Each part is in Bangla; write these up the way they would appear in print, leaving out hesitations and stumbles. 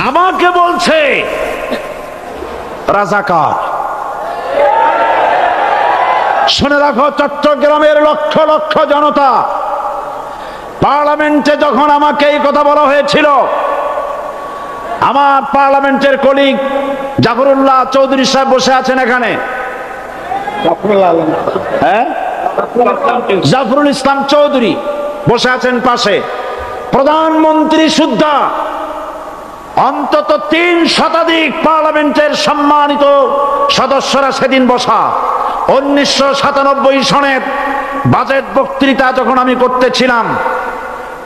আমাকে বলছে রাজাকার। শুনে রাখো চট্টগ্রামের লক্ষ লক্ষ জনতা, পার্লামেন্টে যখন আমাকে এই কথা বলা হয়েছিল, আমার পার্লামেন্টের কলিগ জাফরুল্লাহ চৌধুরী সাহেব বসে আছেন এখানে, হ্যাঁ, জাফরুল ইসলাম চৌধুরী বসে আছেন পাশে, প্রধানমন্ত্রী সুদ্ধা, অন্তত 3 শতাধিক পার্লামেন্টের সম্মানিত সদস্যরা সেদিন বসা। 1997 সনের বাজেট বক্তৃতা যখন আমি করতেছিলাম,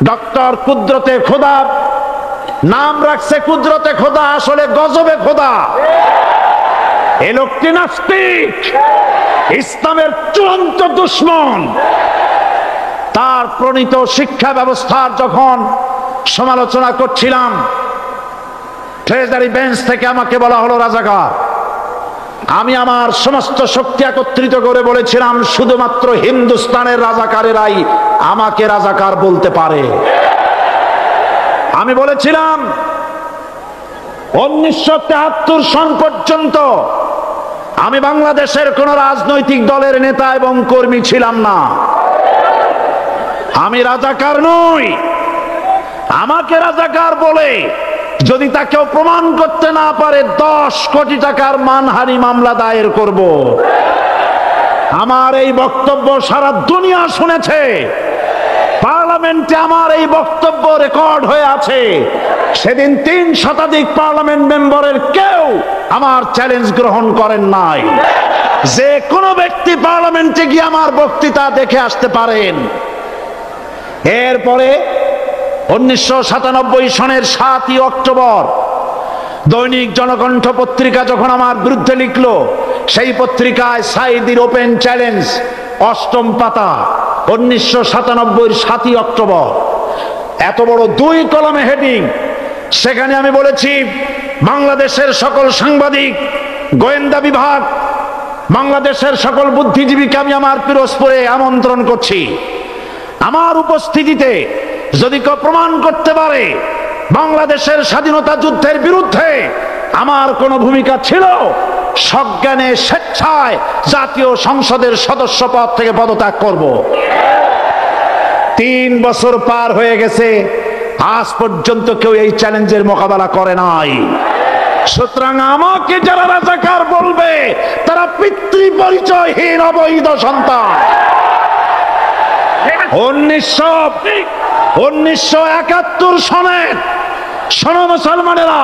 ডক্টর কুদরতে খোদা, নাম রাখছে কুদরতে খোদা, আসলে গজবে খোদা। এই লোকটি নাস্তিক, ইসলামের চূড়ান্ত দুশমন। তার প্রণীত শিক্ষা ব্যবস্থার যখন সমালোচনা করছিলাম, ট্রেজারি বেঞ্চ থেকে আমাকে বলা হলো রাজাকার। আমি আমার সমস্ত শক্তি একত্রিত করে বলেছিলাম, শুধুমাত্র হিন্দুস্তানের রাজাকারেরাই আমাকে রাজাকার বলতে পারে। আমি বলেছিলাম 1973 সন পর্যন্ত আমি বাংলাদেশের কোন রাজনৈতিক দলের নেতা এবং কর্মী ছিলাম না। আমি রাজাকার নই। আমাকে রাজাকার বলে যদি তাকেও প্রমাণ করতে না পারে, 10 কোটি টাকার মানহানি মামলা দায়ের করব। আমার এই বক্তব্য সারা দুনিয়া শুনেছে। পার্লামেন্টে আমার এই বক্তব্য রেকর্ড হয়ে আছে। সেদিন 3 শতাধিক পার্লামেন্ট মেম্বারের কেউ আমার চ্যালেঞ্জ গ্রহণ করেন নাই। যে কোনো ব্যক্তি পার্লামেন্টে গিয়ে আমার বক্তৃতা দেখে আসতে পারেন। এরপরে 1997 সনের 7 অক্টোবর দৈনিক জনকণ্ঠ পত্রিকা যখন আমার বিরুদ্ধে লিখল, সেই পত্রিকায় সাইদির ওপেন চ্যালেঞ্জ 8ম পাতা, 1997 7 অক্টোবর, এত বড় 2 কলমে হেডিং। সেখানে আমি বলেছি, বাংলাদেশের সকল সাংবাদিক, গোয়েন্দা বিভাগ, বাংলাদেশের সকল বুদ্ধিজীবীকে আমি আমার পিরোজপুরে আমন্ত্রণ করছি। আমার উপস্থিতিতে যদি কেউ প্রমাণ করতে পারে বাংলাদেশের স্বাধীনতা যুদ্ধের বিরুদ্ধে আমার কোনো ভূমিকা ছিল, সজ্ঞানে স্বেচ্ছায় জাতীয় সংসদের সদস্য পদ থেকে পদত্যাগ করব। 3 বছর পার হয়ে গেছে, আজ পর্যন্ত কেউ এই চ্যালেঞ্জের মোকাবেলা করে নাই। সুতরাং আমাকে যারা রাজাকার বলবে, তারা পিতৃ পরিচয়হীন অবৈধ সন্তান। 1971 সনের, শোনো মুসলমানেরা,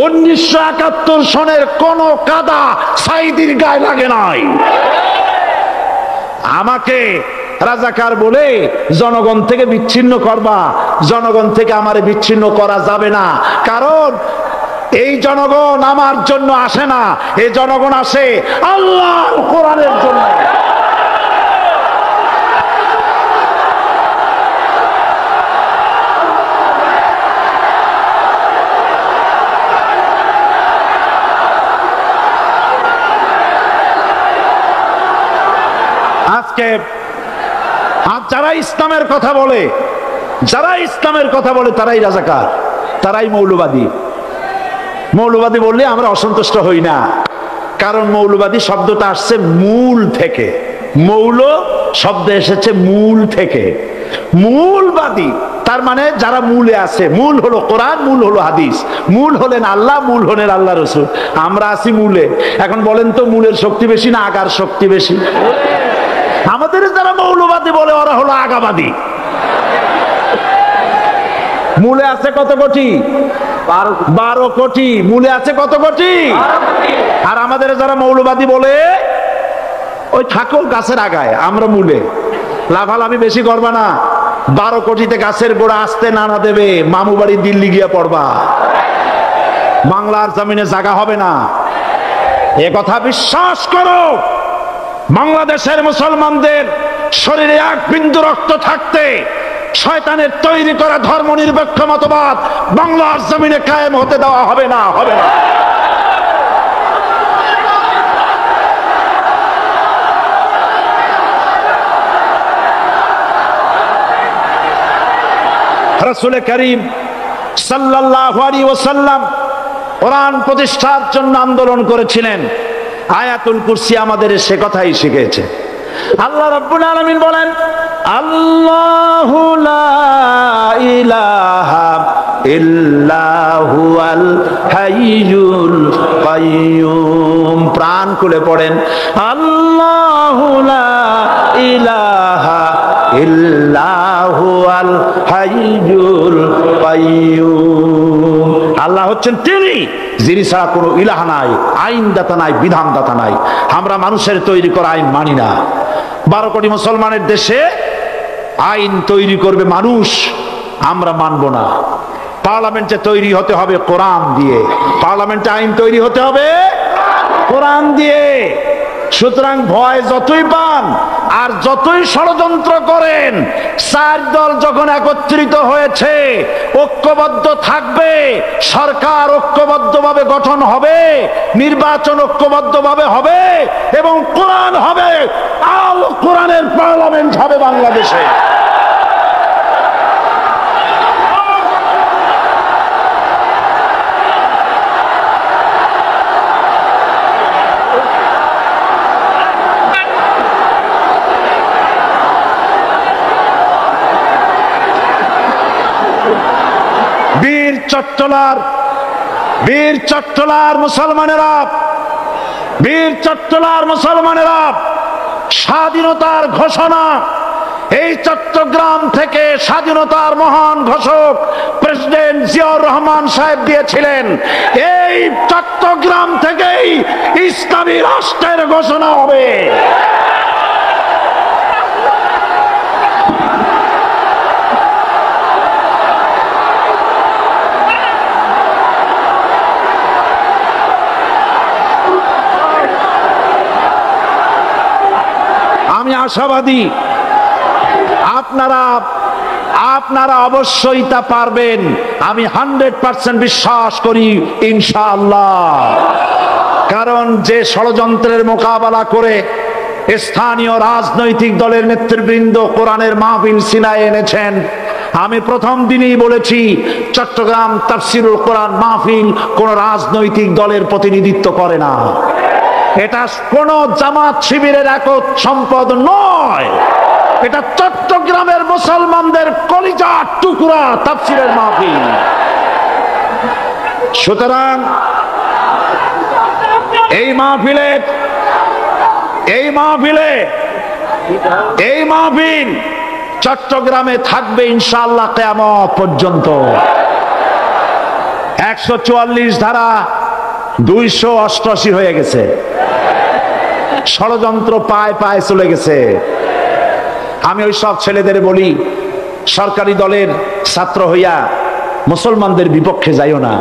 1971 সনের কোন কাদা সাইদির গায়ে লাগে নাই। আমাকে রাজাকার বলে জনগণ থেকে বিচ্ছিন্ন করবা, জনগণ থেকে আমারে বিচ্ছিন্ন করা যাবে না। কারণ এই জনগণ আমার জন্য আসে না, এই জনগণ আসে আল্লাহর কোরআনের জন্য। আজকে যারা ইসলামের কথা বলে, তারাই রাজাকার, তারাই মৌলবাদী। মৌলবাদী বললে আমরা অসন্তুষ্ট হই না, কারণ মৌলবাদী শব্দটা আসছে মূল থেকে। মৌল শব্দ এসেছে মূল থেকে। মূলবাদী তার মানে যারা মূলে আছে। মূল হলো কোরআন, মূল হলো হাদিস, মূল হলেন আল্লাহ, মূল হলেন আল্লাহ রসুল। আমরা আছি মূলে। এখন বলেন তো, মূলের শক্তি বেশি না আগার শক্তি বেশি? আমাদের যারা মৌলবাদী বলে, ওরা হলো আগাবাদী। মূলে আছে কত কোটি? 12 কোটি। মূলে আছে কত কোটি? আর আমাদের যারা মৌলবাদী বলে, ওই থাকো গাছের আগায়, আমরা মূলে। লাফালাফি বেশি করবা না, 12 কোটিতে গাছের গোড়া আসতে নানা দেবে, মামু বাড়ি দিল্লি গিয়ে পড়বা, বাংলার জমিনে জায়গা হবে না। এ কথা বিশ্বাস করো। বাংলাদেশের মুসলমানদের শরীরে 1 বিন্দু রক্ত থাকতে শয়তানের তৈরি করা ধর্ম নিরপেক্ষ মতবাদ বাংলার জমিনে কায়েম হতে দেওয়া হবে না, হবে না। রাসূল করিম সাল্লাল্লাহু আলাইহি ওয়াসাল্লাম কোরআন প্রতিষ্ঠার জন্য আন্দোলন করেছিলেন। আয়াতুল কুরসি আমাদের সে কথাই শিখিয়েছে। আল্লাহ রাব্বুল আলামিন বলেন, আল্লাহু লা ইলাহা ইল্লা হুয়াল হাইয়ুল কাইয়্যুম। প্রাণ খুলে পড়েন, আল্লাহু লা ইলাহা ইল্লা হুয়াল হাইয়ুল কাইয়্যুম। আল্লাহ হচ্ছেন তিনি, যিনি ছাড়া কোনো ইলাহ নাই, আইনদাতা নাই, বিধানদাতা নাই। আমরা মানুষের তৈরি করা আইন মানি না। 12 কোটি মুসলমানের দেশে আইন তৈরি করবে মানুষ, আমরা মানব না। পার্লামেন্টে তৈরি হতে হবে কোরআন দিয়ে, পার্লামেন্টে আইন তৈরি হতে হবে কোরআন দিয়ে। সুতরাং ভয় যতই পান আর যতই ষড়যন্ত্র করেন, 4 দল যখন একত্রিত হয়েছে, ঐক্যবদ্ধ থাকবে, সরকার ঐক্যবদ্ধভাবে গঠন হবে, নির্বাচন ঐক্যবদ্ধভাবে হবে এবং কোরআন হবে, আল কোরআনের পার্লামেন্ট হবে বাংলাদেশে। বীর চট্টলার মুসলমানেরা, বীর চট্টলার মুসলমানেরা, স্বাধীনতার ঘোষণা এই চট্টগ্রাম থেকে স্বাধীনতার মহান ঘোষক প্রেসিডেন্ট জিয়াউর রহমান সাহেব দিয়েছিলেন। এই চট্টগ্রাম থেকেই ইসলামী রাষ্ট্রের ঘোষণা হবে। আমি আশাবাদী আপনারা অবশ্যই তা পারবেন। আমি 100% বিশ্বাস করি ইনশাআল্লাহ। কারণ যে ষড়যন্ত্রের মোকাবেলা করে স্থানীয় রাজনৈতিক দলের নেতৃবৃন্দ কোরআনের মাহফিল সিনায় এনেছেন, আমি প্রথম দিনই বলেছি চট্টগ্রাম তাফসিরুল কোরআন মাহফিল কোন রাজনৈতিক দলের প্রতিনিধিত্ব করে না। এটা কোন জামাত শিবিরের একক সম্পদ নয়, এটা চট্টগ্রামের মুসলমানদের কলিজার টুকরা তাফসিরের মাহফিল। সুতরাং এই মাহফিল চট্টগ্রামে থাকবে ইনশাআল্লাহ কিয়ামত পর্যন্ত। 144 ধারা 288 হয়ে গেছে, ষড়যন্ত্র পায় পায় চলে গেছে। আমি ওই সব ছেলেদের বলি, সরকারি দলের ছাত্র হইয়া মুসলমানদের বিপক্ষে যাইও না।